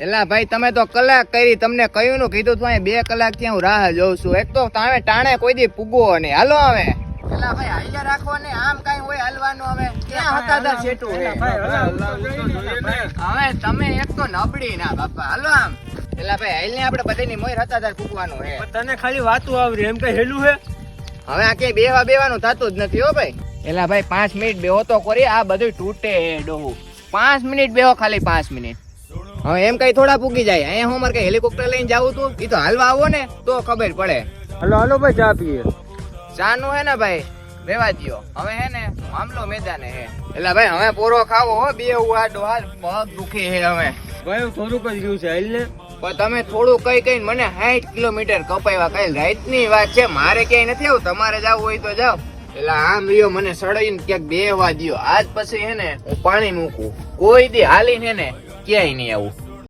એલા ભાઈ તમે તો કલાક કરી, તમને કયું નું કીધું તું 2 કલાક થી હું રાહ જોઉં છું. એક તો તમે ટાણે કોઈ દી પૂગવો નહીં. હાલો હવે એલા ભાઈ હાલ્યા રાખો ને, આમ કઈ હોય હાલવાનું. હવે ક્યાં હતા તા છેટું હે હવે તમે એક તો નબળી ના બાપા. હાલો આમ એલા ભાઈ હાલ ને આપણે બધાની મોય હતા તાર પૂગવાનું હે. તને ખાલી વાતું આવરી, એમ કઈ હેલું હે? હવે આ ક્યાંય બેવાનું થતું જ નથી હો ભાઈ. એલા ભાઈ 5 મિનિટ બેહો તો કરી, આ બધું તૂટે હે ડોહું. 5 મિનિટ બેહો, ખાલી 5 મિનિટ. હવે એમ કઈ થોડા પૂગી જાય. અહીંયા હું મારે કઈ હેલિકોપ્ટર લઈને જાવું તું, એ તો હાલવા આવો ને તો ખબર પડે. હાલો હાલો ભાઈ, ચા પીએ. ચા નું હે ને ભાઈ રેવા દ્યો. હવે હે ને મામલો મેદાને હે. એટલે ભાઈ હવે પૂરો ખાવો હો, બે ઉહાડો હાલ પગ દુખી હે. હવે ભાઈ થોડુંક જ ગયું છે, હાલ ને. પણ તમે થોડું કઈ મને 60 કિલોમીટર કપાવ્યા. કઈ રાત ની વાત છે, મારે ક્યાંય નથી આવું. તમારે જવું હોય તો જાવ. એટલે આમ રહ્યો મને સડાઈને ક્યાંક બેહવા દ્યો. આજ પછી હે ને હું પાણી મૂકું. કોઈ દી હાલીને હે ને ક્યાંય નહીં આવું.